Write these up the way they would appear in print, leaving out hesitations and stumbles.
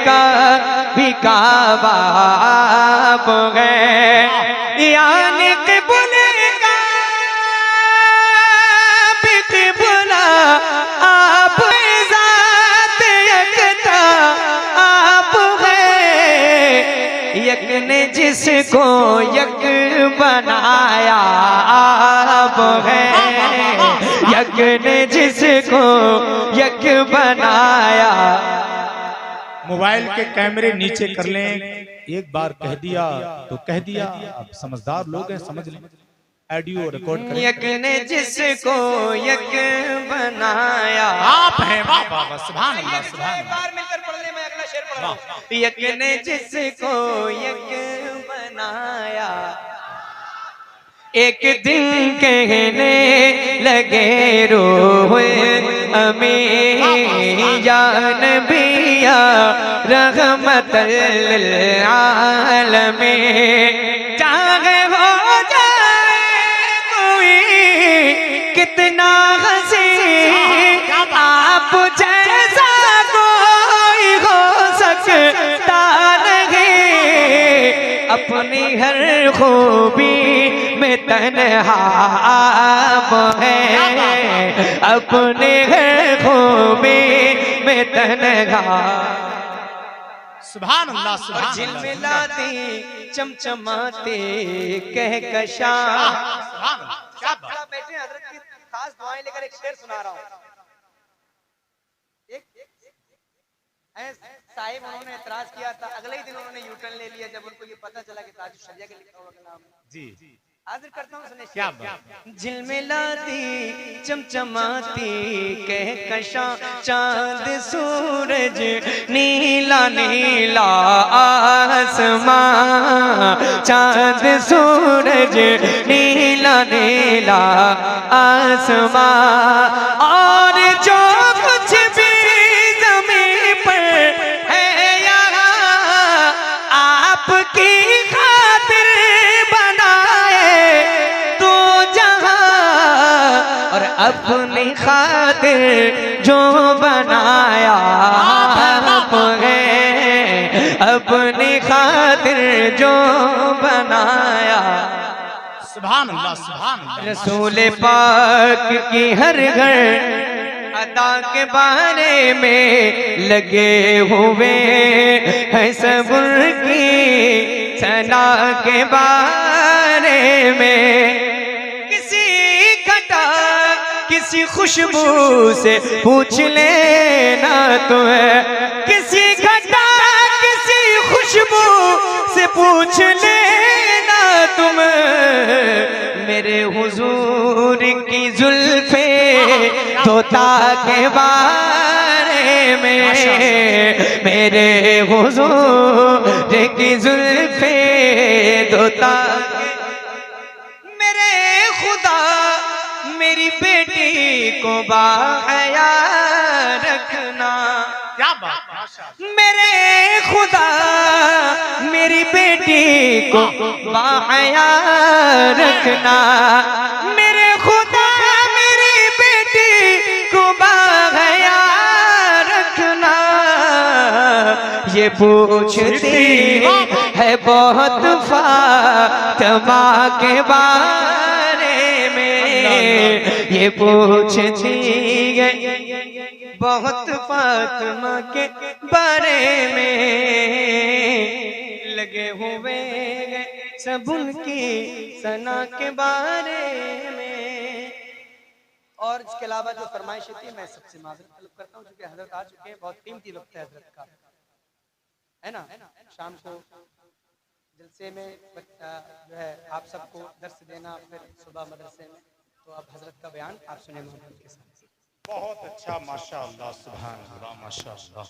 का भी काबा आप हैं, यानी क़िबला का भी क़िबला आप, ज़ात यकता आप हैं, यक ने जिसको यक बनाया आप हैं, यक ने जिसको यक बनाया। मोबाइल के कैमरे नीचे कर लें, एक बार कह दिया तो कह दिया। अब समझदार लोग हैं, समझ लें, ऑडियो रिकॉर्ड करें। यक ने जिसको यक बनाया आप हैं। वाह वाह वाह, सुभान अल्लाह, सुभान अल्लाह। बार मिलकर पढ़ ले, मैं अगला शेर पढ़ रहा हूं। यक ने जिसको यक बनाया, एक दिन कहने लगे रोए अमीं या नबिया रहमतल लिल आलमीन। चाहे हो जाए कोई कितना हंसी, आप जैसा कोई हो सकता नहीं, अपनी हर खूबी में तन्हा आप हैं, अपने हर खूबी में तन्हा। सुभान अल्लाह, सुभान अल्लाह। झिलमिलाती चमचमाते कहकशां। बैठे हजरत की खास दुआएं लेकर एक शेर सुना रहा हूँ। साहिब उन्होंने एतराज किया था, अगले ही दिन उन्होंने यूटर्न ले लिया जब उनको ये पता चला कि ताजुल शरिया के लिखा हुआ कलाम है। जी हाजिर करता हूँ, सुने क्या बात। झिलमिलाती चमचमाती कहकशां, चांद सूरज नीला नीला आसमां, चांद सूरज नीला नीला आसमां, और जो कुछ भी ज़मीन पर है यहाँ आपकी खातिर बनाए तो जहां, और अपनी खातिर जो बनाया आप हैं, अपनी खातिर जो बनाया। सुभान अल्लाह, सुभान अल्लाह। रसूल पाक की हर घर अदा के बारे में लगे हुए हैं, सबुर की सना के बारे में। किसी घटा किसी खुशबू से पूछ लेना तुम्हें, किसी घटा किसी खुशबू से पूछ लेना तुम, मेरे हुजूर की जुल्फे तोता के बारे में, मेरे हुजूर की जुल्फे तोता। मेरे खुदा मेरी बेटी को बाहया रखना, क्या बात, माशाअल्लाह। मेरे खुदा मेरी बेटी को बाहया रखना, मेरे खुदा मेरी बेटी को बाहया रखना। ये पूछती है बहुत फातिमा के बारे में, ये पूछती है बहुत फातिमा के बारे में, लगे हुए सब उनकी सना के बारे में। और इसके अलावा जो फरमाइश थी मैं सबसे माजरत तलब करता हूँ, क्योंकि हजरत आ चुके हैं, बहुत कीमती वक्त है हजरत का, है ना। शाम को जलसे में जो है आप सबको दर्स देना, फिर सुबह मदरसे में, तो अब हजरत का बयान आप सुने मोहम्मद के साथ। बहुत अच्छा, माशाअल्लाह, सुभान अल्लाह, माशाअल्लाह।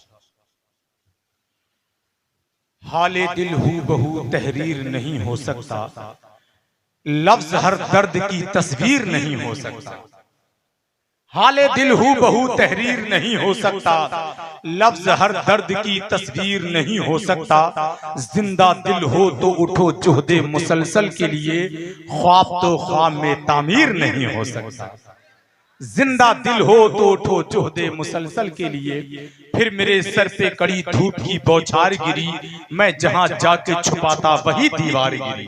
हाले दिल हू बहू तहरीर नहीं हो सकता, लफ्ज हर दर्द की तस्वीर नहीं हो सकता। हाले दिल हू बहू तहरीर नहीं हो सकता, लफ्ज हर दर्द की तस्वीर नहीं हो सकता। जिंदा दिल हो तो उठो जुहदे मुसलसल के लिए, ख्वाब तो ख्वाब में तामीर नहीं हो सकता। जिंदा दिल हो तो उठो जुहदे मुसलसल के लिए, फिर मेरे सर पे कड़ी धूप की बौछार गिरी, मैं जहां जाके छुपाता वही दीवार गिरी।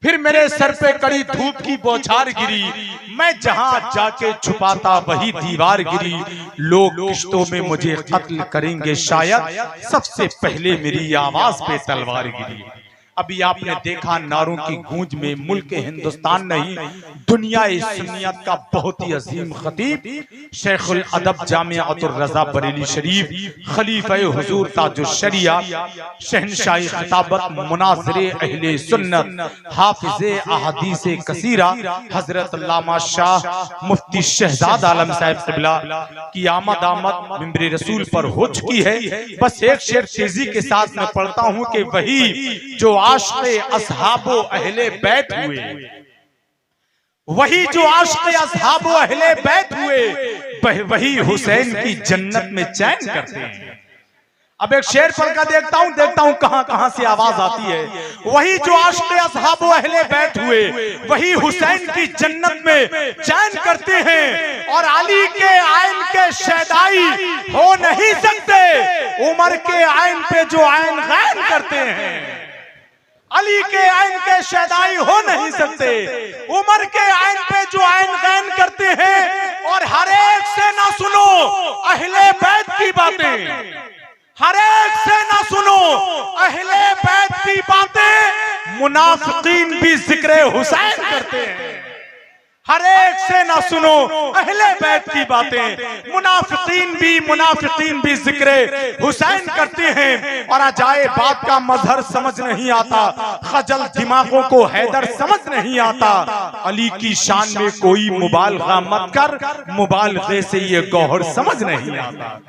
फिर मेरे सर पे कड़ी धूप की बौछार गिरी, मैं जहां जाके छुपाता वही दीवार गिरी। लोग किश्तों में मुझे कत्ल करेंगे शायद, सबसे पहले मेरी आवाज पे तलवार गिरी। अभी आपने देखा नारों की गूंज में मुल्क हिंदुस्तान नहीं दुनिया सुन्नियत का बहुत ही अजीम खतीब शेखुल अदब जामिअतुर रज़ा बरेली शरीफ, खलीफा हुजूर ताजुश शरिया, शहनशाही खिताबत, मुनाज़िरे अहले सुन्नत, हाफिज़े अहादीसे कसीरा हजरत अल्लामा शाह मुफ्ती शहजाद आलम साहब क़िबला की आमद मिंबरे रसूल पर हो चुकी है। बस एक शेर तेजी के साथ मैं पढ़ता हूँ कि वही जो आशिक़े अस्हाबो अहले बैत हुए, वही जो आशिक़े अस्हाबो अहले बैत हुए, वही हुसैन की जन्नत में चैन करते हैं। अब एक शेर पढ़ कर देखता हूं कहां से आवाज आती है। वही जो आशिक़े अस्हाबो अहले बैत हुए, वही हुसैन की जन्नत में चैन करते हैं। और अली के आइन के शैदाई हो नहीं सकते, उमर के आइन पे जो आइन गैन करते हैं। अली के आइन के शैदाई हो नहीं सकते, उमर के आइन पे जो आइन गैन करते हैं। और हर एक से ना सुनो अहले बैत की बातें, हर एक से ना सुनो अहले बैत की बातें, मुनाफिकीन भी जिक्र हुसैन करते हैं। हर एक से ना सुनो अहले बैत की बातें, मुनाफिकीन भी जिक्र हुसैन करते हैं। और अजाए बात का मजहर समझ नहीं आता, खजल दिमागों को हैदर समझ नहीं आता। अली की शान में कोई मुबालगा मत कर, मुबालगे से ये गौहर समझ नहीं आता।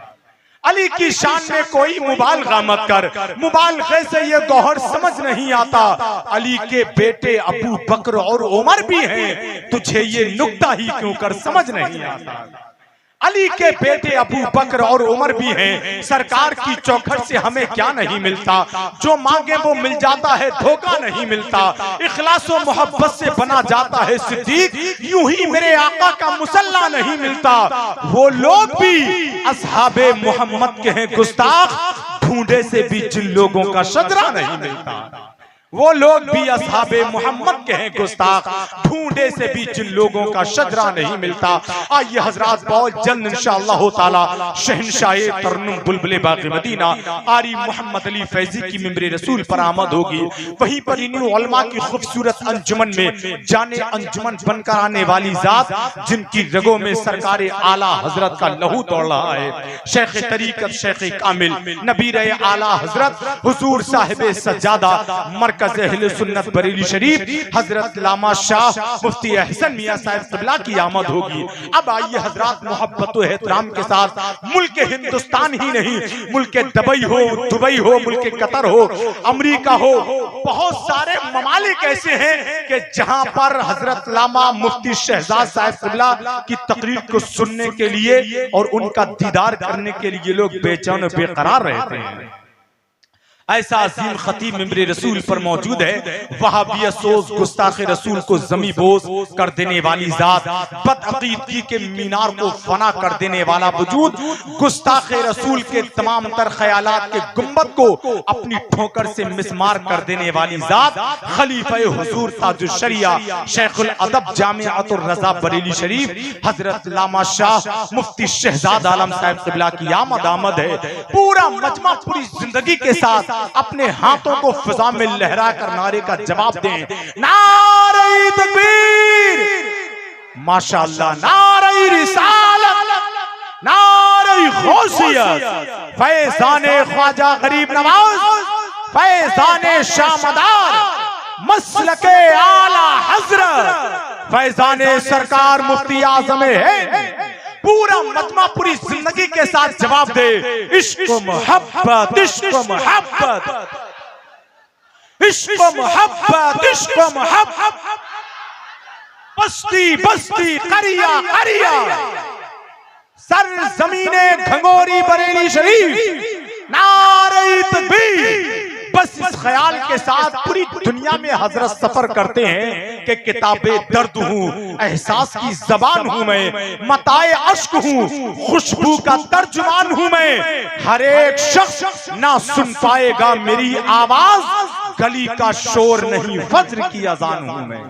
अली की शान में कोई मुबालगा मत कर, मुबालगे से ये गौहर समझ नहीं आता। अली के बेटे अबू बकर और उमर भी हैं, तुझे ये नुक्ता ही क्यों कर समझ नहीं आता। अली के बेटे अबू बकर और उमर भी हैं। सरकार की चौखट से हमें क्या नहीं मिलता, जो मांगे वो मिल जाता है, धोखा नहीं मिलता। इखलास और मोहब्बत से बना जाता है सिद्दीक, यूं ही मेरे आका का मुसल्ला नहीं मिलता। वो लोग भी असहाबे मोहम्मद के हैं गुस्ताख, ढूंढे से भी जिन लोगों का शजरा नहीं मिलता। वो लोग भी असहाबे मोहम्मद के हैं गुस्ताख, ढूंढे से भी जिन लोगों का शजरा नहीं मिलता। आइए हजरात, बहुत जल्द इंशाअल्लाह ताला शहनशाहे तरन्नुम बुलबुले बाग़े मदीना आरी मोहम्मद अली फैजी की मिंबरे रसूल पर आमद होगी। वहीं पर इन्हीं उलमा की खूबसूरत अंजुमन में जाने अंजुमन बनकर आने वाली जात, जिनकी रगों में सरकार आला हजरत का लहू दौड़ रहा है, शेख तरीकत शेख कामिल नबीर आला हजरत हुजूर साहिब सज्जादा मरकज अहले सुन्नत बरेली शरीफ हजरत लामा शाह मुफ्ती अहसन मियां साहब क़िबला की आमद होगी। अब आइए हजरात, मोहब्बत और एहतराम के साथ मुल्क हिंदुस्तान ही नहीं, मुल्क दुबई हो, मुल्क कतर हो, अमेरिका हो, बहुत सारे ममालिक ऐसे हैं कि जहां पर हजरत लामा मुफ्ती शहजाद साहब क़िबला की तकरीर को सुनने के लिए और उनका दीदार करने के लिए लोग बेचैन बेकरार रहते हैं। ऐसा अजीम खतीब मिंबरे रसूल पर मौजूद है। वहाबिया सोज गुस्ताख रसूल को जमी बोस कर देने वाली जात, बदअकीदगी के मीनार को फना कर देने वाला वजूद, गुस्ताख रसूल के तमाम तर ख्यालात के गुंबद को अपनी ठोकर से मिसमार कर देने वाली जात, खलीफा हुजूर ताजुश शरिया शेखुल अदब जामिअतुर रज़ा बरेली शरीफ हजरत लामा शाह मुफ्ती शहजाद आलम साहब क़िबला की आमद है। पूरा मजमा पूरी जिंदगी के साथ अपने हाथों को फिजा में लहरा कर नारे का जवाब दें, नारे तकबीर, माशाअल्लाह, नारे रिसालत, नारे गौसियत, फैज़ाने ख्वाजा गरीब नवाज, फैज़ाने शामदार, मसलके आला हजरत, फैज़ाने सरकार मुफ्ती आज़म है। पूरा मजमा पूरी जिंदगी के साथ जवाब दे, इश्क मोहब्बत, इश्क मोहब्बत, इश्क मोहब्बत, इश्क मोहब्बत, बस्ती बस्ती करिया करिया, सर जमीने घंगोरी बरेली शरीफ, नारे तकबीर, बस इस ख्याल के साथ पूरी दुनिया में हजरत सफर करते हैं कि किताबे दर्द हूँ, एहसास की जबान हूँ मैं, मताए अश्क हूँ, खुशबू का तर्जुमान हूँ मैं। हर एक शख्स ना सुन पाएगा मेरी आवाज, गली का शोर नहीं फज्र की अजान हूँ मैं।